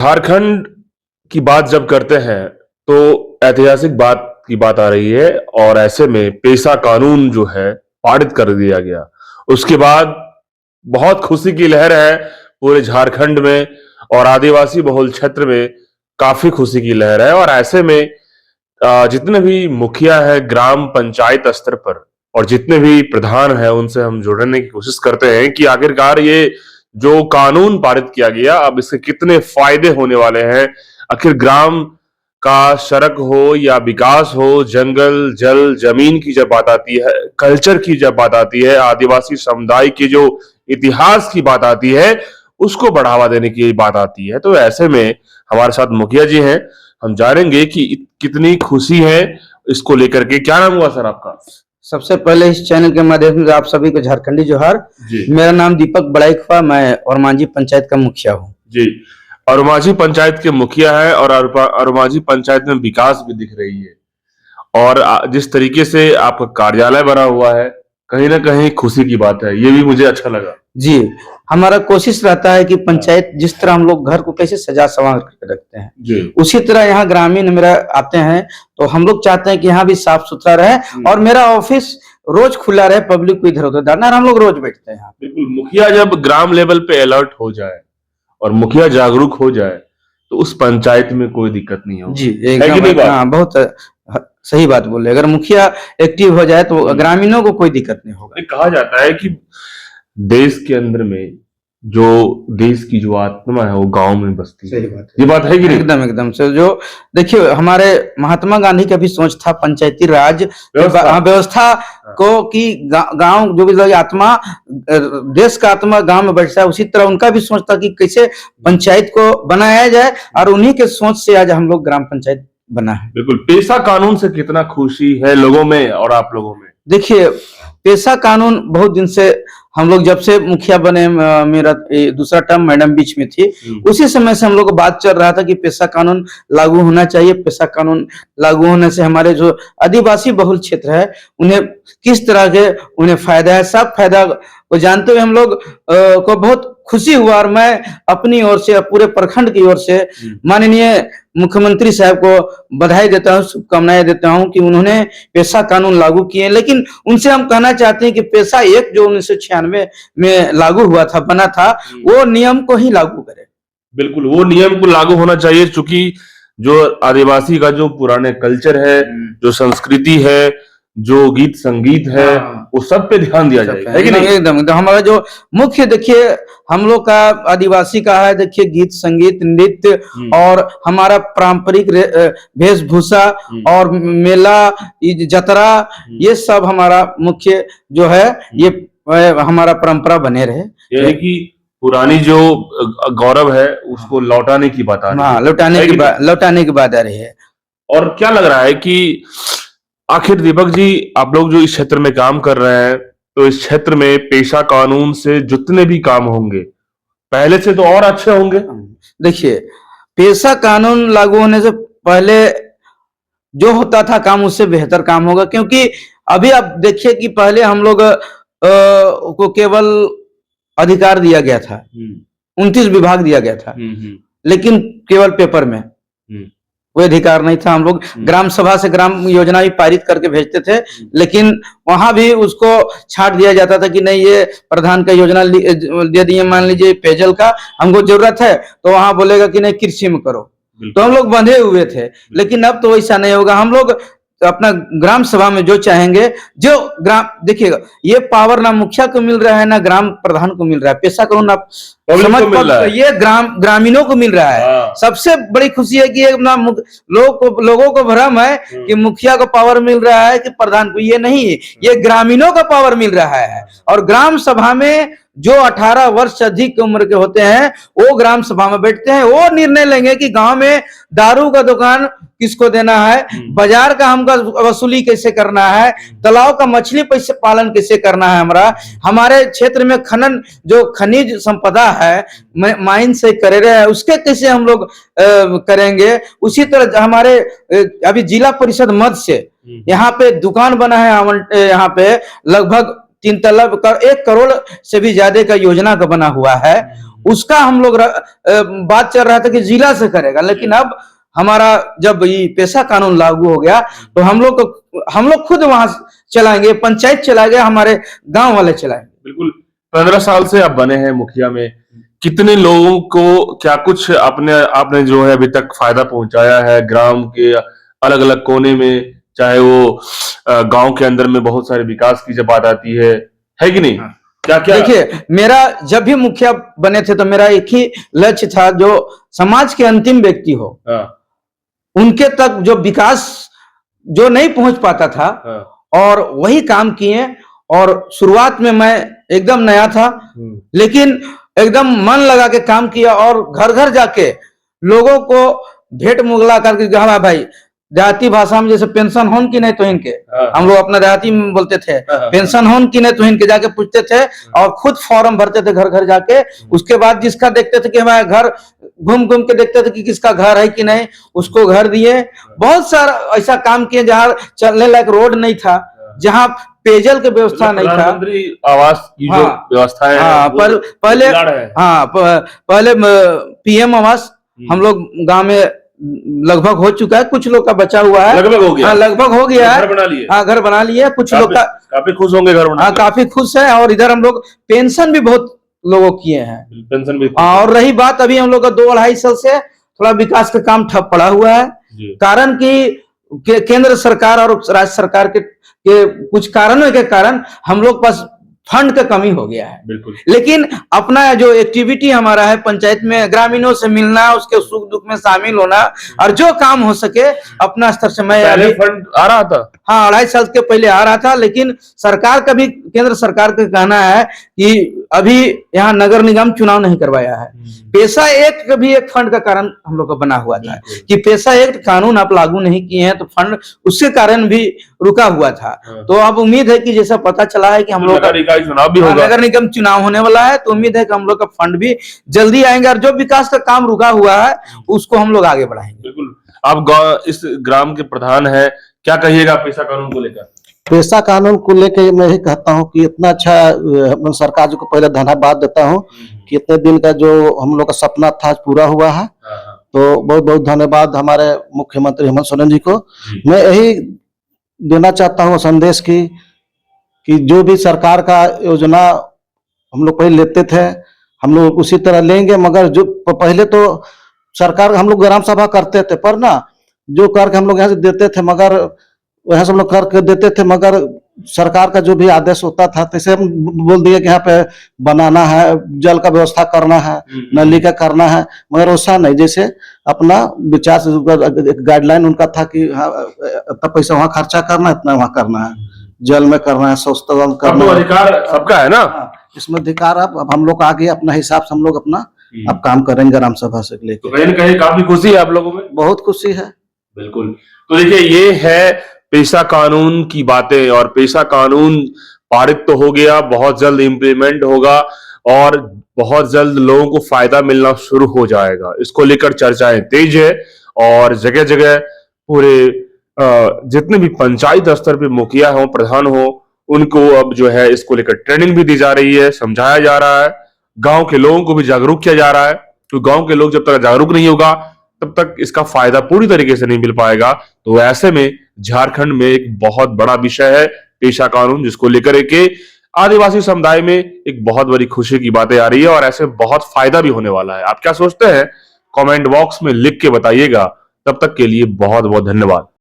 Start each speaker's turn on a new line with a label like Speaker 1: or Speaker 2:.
Speaker 1: झारखंड की बात जब करते हैं तो ऐतिहासिक बात की बात आ रही है और ऐसे में पेशा कानून जो है पारित कर दिया गया। उसके बाद बहुत खुशी की लहर है पूरे झारखंड में और आदिवासी बहुल क्षेत्र में काफी खुशी की लहर है और ऐसे में जितने भी मुखिया है ग्राम पंचायत स्तर पर और जितने भी प्रधान है उनसे हम जुड़ने की कोशिश करते हैं कि आखिरकार ये जो कानून पारित किया गया अब इसके कितने फायदे होने वाले हैं। आखिर ग्राम का सड़क हो या विकास हो, जंगल जल जमीन की जब बात आती है, कल्चर की जब बात आती है, आदिवासी समुदाय के जो इतिहास की बात आती है, उसको बढ़ावा देने की बात आती है। तो ऐसे में हमारे साथ मुखिया जी हैं, हम जानेंगे कि कितनी खुशी है इसको लेकर के। क्या नाम हुआ सर आपका?
Speaker 2: सबसे पहले इस चैनल के माध्यम से आप सभी को झारखंडी जोहार। मेरा नाम दीपक बड़ाईखवा, मैं औरमांझी पंचायत का मुखिया हूँ
Speaker 1: जी। औरमांझी पंचायत के मुखिया है और औरमांझी पंचायत में विकास भी दिख रही है और जिस तरीके से आपका कार्यालय बना हुआ है, कहीं ना कहीं खुशी की बात है। ये भी मुझे अच्छा लगा
Speaker 2: जी। हमारा कोशिश रहता है कि पंचायत जिस तरह हम लोग घर को कैसे सजा संवार कर रखते हैं
Speaker 1: जी,
Speaker 2: उसी तरह यहाँ ग्रामीण मेरा आते हैं तो हम लोग चाहते हैं कि यहाँ भी साफ सुथरा रहे और मेरा ऑफिस रोज खुला रहे, पब्लिक को इधर उधर डालना, हम लोग रोज बैठते हैं यहाँ।
Speaker 1: बिल्कुल। मुखिया जब ग्राम लेवल पे अलर्ट हो जाए और मुखिया जागरूक हो जाए तो उस पंचायत में कोई दिक्कत नहीं होगी।
Speaker 2: जी एकदम, हाँ बहुत सही बात बोले। अगर मुखिया एक्टिव हो जाए तो ग्रामीणों को कोई दिक्कत नहीं होगा।
Speaker 1: कहा जाता है कि देश के अंदर में जो देश की जो आत्मा है वो गांव में बसती है।
Speaker 2: सही बात है।
Speaker 1: ये बात है कि नहीं?
Speaker 2: एकदम एकदम से। जो देखिए हमारे महात्मा गांधी का भी सोच था पंचायती राज व्यवस्था को कि गांव जो भी आत्मा, देश का आत्मा गांव में बैठता है, उसी तरह उनका भी सोच था कि कैसे पंचायत को बनाया जाए और उन्हीं के सोच से आज हम लोग ग्राम पंचायत बना है।
Speaker 1: बिल्कुल। पेशा कानून से कितना खुशी है लोगों में और आप लोगों में?
Speaker 2: देखिए पेशा कानून बहुत दिन से हम लोग जब से मुखिया बने, मेरा दूसरा टर्म मैडम बीच में थी, उसी समय से हम लोग को बात चल रहा था कि पेशा कानून लागू होना चाहिए। पेशा कानून लागू होने से हमारे जो आदिवासी बहुल क्षेत्र है उन्हें किस तरह के उन्हें फायदा है, सब फायदा को जानते हुए हम लोग को बहुत खुशी हुआ और मैं अपनी ओर से, पूरे प्रखंड की ओर से माननीय मुख्यमंत्री साहब को बधाई देता हूँ, शुभकामनाएं देता हूँ कि उन्होंने पेशा कानून लागू किए। लेकिन उनसे हम कहना चाहते हैं कि पेशा एक जो 1996 में लागू हुआ था, बना था, वो नियम को ही लागू करे।
Speaker 1: बिल्कुल, वो नियम को लागू होना चाहिए, क्योंकि जो आदिवासी का जो पुराने कल्चर है, जो संस्कृति है, जो गीत संगीत है, वो सब पे ध्यान दिया जाएगा।
Speaker 2: एकदम एकदम। हमारा जो मुख्य देखिए हम लोग का आदिवासी का है, देखिए गीत संगीत नृत्य और हमारा पारंपरिक वेशभूषा और मेला जतरा, ये सब हमारा मुख्य जो है, ये हमारा परंपरा बने रहे।
Speaker 1: यानी कि पुरानी जो गौरव है उसको लौटाने की बात आ रही है।
Speaker 2: लौटाने की बात आ रही है।
Speaker 1: और क्या लग रहा है कि आखिर दीपक जी, आप लोग जो इस क्षेत्र में काम कर रहे हैं, तो इस क्षेत्र में पेशा कानून से जितने भी काम होंगे पहले से तो और अच्छे होंगे।
Speaker 2: देखिए पेशा कानून लागू होने से पहले जो होता था काम उससे बेहतर काम होगा, क्योंकि अभी आप देखिए कि पहले हम लोग को केवल अधिकार दिया गया था, 29 विभाग दिया गया था, लेकिन केवल पेपर में कोई अधिकार नहीं था। हम लोग ग्राम सभा से ग्राम योजना भी पारित करके भेजते थे, लेकिन वहां भी उसको छांट दिया जाता था कि नहीं, ये प्रधान का योजना दे दिए, मान लीजिए पेयजल का हमको जरूरत है, तो वहां बोलेगा कि नहीं कृषि में करो, तो हम लोग बंधे हुए थे। लेकिन अब तो वैसा नहीं होगा। हम लोग अपना ग्राम सभा में जो चाहेंगे, जो ग्राम, देखिएगा ये पावर ना मुखिया को मिल रहा है ना ग्राम प्रधान को मिल रहा है, पेशा कानून आप समझ पा, ये ग्रामीणों को मिल रहा है। सबसे बड़ी खुशी है कि लोगों को भ्रम है कि मुखिया को पावर मिल रहा है कि प्रधान को, ये नहीं, ये ग्रामीणों का पावर मिल रहा है। और ग्राम सभा में जो 18 वर्ष से अधिक उम्र के होते हैं वो ग्राम सभा में बैठते हैं, वो निर्णय लेंगे कि गांव में दारू का दुकान किसको देना है, बाजार का हमका वसूली कैसे करना है, तालाब का मछली पालन कैसे करना है, हमारे क्षेत्र में खनन जो खनिज संपदा है, माइन से करे रहे हैं, उसके कैसे हम लोग करेंगे। उसी तरह हमारे अभी जिला परिषद मद से यहाँ पे दुकान बना है, यहाँ पे लगभग 3 तलब 1 करोड़ से भी ज्यादा का योजना का बना हुआ है। उसका हम लोग बात चल रहा था कि जिला से करेगा, लेकिन अब हमारा जब ये पेशा कानून लागू हो गया तो हम लोग खुद वहां चलाएंगे, पंचायत चलाएंगे, हमारे गांव वाले चलाएंगे।
Speaker 1: बिल्कुल। 15 साल से आप बने हैं मुखिया में, कितने लोगों को क्या कुछ आपने जो है अभी तक फायदा पहुंचाया है ग्राम के अलग अलग कोने में, चाहे वो गांव के अंदर में बहुत सारे विकास की जब बात आती है कि नहीं?
Speaker 2: हाँ।
Speaker 1: क्या क्या
Speaker 2: देखिए, मेरा जब भी मुखिया बने थे तो मेरा एक ही लक्ष्य था, जो समाज के अंतिम व्यक्ति हो,
Speaker 1: हाँ,
Speaker 2: उनके तक जो विकास जो नहीं पहुंच पाता था,
Speaker 1: हाँ,
Speaker 2: और वही काम किए। और शुरुआत में मैं एकदम नया था, लेकिन एकदम मन लगा के काम किया और घर घर जाके लोगों को भेंट मुगला करके, हाँ भाई, देहाती भाषा में जैसे पेंशन होन की नहीं तो इनके, हम लोग अपना देहाती में बोलते थे, पेंशन होन की नहीं तो इनके, जाके पूछते थे और खुद फॉर्म भरते थे घर घर जाके। उसके बाद जिसका देखते थे कि हमारे घर घूम घूम के देखते थे कि किसका घर है कि नहीं, उसको घर दिए। बहुत सारा ऐसा काम किए जहाँ चलने लायक रोड नहीं था, जहाँ पेयजल की व्यवस्था नहीं था।
Speaker 1: प्रधानमंत्री आवास की जो व्यवस्था है,
Speaker 2: हाँ, पहले पीएम आवास हम लोग गांव में लगभग हो चुका है, कुछ लोग का बचा हुआ है,
Speaker 1: लगभग हो गया।
Speaker 2: हाँ, लगभग हो गया है,
Speaker 1: घर बना लिए।
Speaker 2: हाँ, घर बना लिए। कुछ लोग का
Speaker 1: काफी खुश होंगे घर बना,
Speaker 2: हाँ, काफी खुश है। और इधर हम लोग पेंशन भी बहुत लोगों किए हैं,
Speaker 1: पेंशन भी।
Speaker 2: और रही बात, अभी हम लोग का 2-2.5 साल से थोड़ा विकास का काम ठप पड़ा हुआ है, कारण कि केंद्र सरकार और राज्य सरकार के कुछ कारणों के कारण हम लोग पास फंड का कमी हो गया है।
Speaker 1: बिल्कुल।
Speaker 2: लेकिन अपना जो एक्टिविटी हमारा है पंचायत में, ग्रामीणों से मिलना, उसके सुख दुख में शामिल होना, और जो काम हो सके अपना स्तर से। मैं
Speaker 1: पहले फंड आ रहा था,
Speaker 2: हाँ, 2.5 साल के पहले आ रहा था, लेकिन सरकार का भी, केंद्र सरकार का कहना है कि अभी यहाँ नगर निगम चुनाव नहीं करवाया है। पेशा एक्ट का भी एक फंड का कारण हम लोग का बना हुआ था कि पेशा एक्ट कानून आप लागू नहीं किए हैं, तो फंड उसके कारण भी रुका हुआ था। तो अब उम्मीद है कि जैसा पता चला है कि हम लोग का
Speaker 1: चुनाव भी होगा,
Speaker 2: नगर निगम चुनाव होने वाला है, तो उम्मीद है कि हम लोग का फंड भी जल्दी आएंगे, और जो विकास का काम रुका हुआ है उसको हम लोग आगे बढ़ाएंगे।
Speaker 1: बिल्कुल। आप इस ग्राम के प्रधान है, क्या कहिएगा पेशा कानून को लेकर?
Speaker 3: पेशा कानून को लेकर मैं ही कहता हूँ कि इतना अच्छा सरकार जी को पहले धन्यवाद देता हूँ कि इतने दिन का जो हम लोग का सपना था पूरा हुआ है। तो बहुत बहुत धन्यवाद हमारे मुख्यमंत्री हेमंत सोरेन जी को। मैं यही देना चाहता हूँ संदेश कि जो भी सरकार का योजना हम लोग पहले लेते थे, हम लोग उसी तरह लेंगे, मगर जो पहले तो सरकार हम लोग ग्राम सभा करते थे, पर ना जो करके हम लोग यहाँ से देते थे, मगर वहाँ से हम लोग करके देते थे, मगर सरकार का जो भी आदेश होता था, तैसे हम बोल दिए कि यहाँ पे बनाना है, जल का व्यवस्था करना है, नली का करना है, मगर वैसा नहीं। जैसे अपना विचार से गाइडलाइन उनका था कि हाँ, इतना पैसा वहाँ खर्चा करना है, इतना वहाँ करना है, जल में करना है, स्वच्छता करना है,
Speaker 1: अधिकार सबका है ना,
Speaker 3: इसमें अधिकार। अब हम लोग आगे अपना हिसाब से हम लोग अपना अब काम करेंगे ग्राम सभा से लेकर।
Speaker 1: तो कहीं न कहीं काफी खुशी है आप लोगों में?
Speaker 3: बहुत खुशी है।
Speaker 1: बिल्कुल। तो देखिए, ये है पेशा कानून की बातें, और पेशा कानून पारित तो हो गया, बहुत जल्द इम्प्लीमेंट होगा और बहुत जल्द लोगों को फायदा मिलना शुरू हो जाएगा। इसको लेकर चर्चाएं तेज है, और जगह जगह पूरे जितने भी पंचायत स्तर पे मुखिया हो, प्रधान हो, उनको अब जो है इसको लेकर ट्रेनिंग भी दी जा रही है, समझाया जा रहा है, गांव के लोगों को भी जागरूक किया जा रहा है। तो गांव के लोग जब तक जागरूक नहीं होगा तब तक इसका फायदा पूरी तरीके से नहीं मिल पाएगा। तो ऐसे में झारखंड में एक बहुत बड़ा विषय है पेशा कानून, जिसको लेकर एक आदिवासी समुदाय में एक बहुत बड़ी खुशी की बातें आ रही है, और ऐसे बहुत फायदा भी होने वाला है। आप क्या सोचते हैं? कमेंट बॉक्स में लिख के बताइएगा। तब तक के लिए बहुत बहुत धन्यवाद।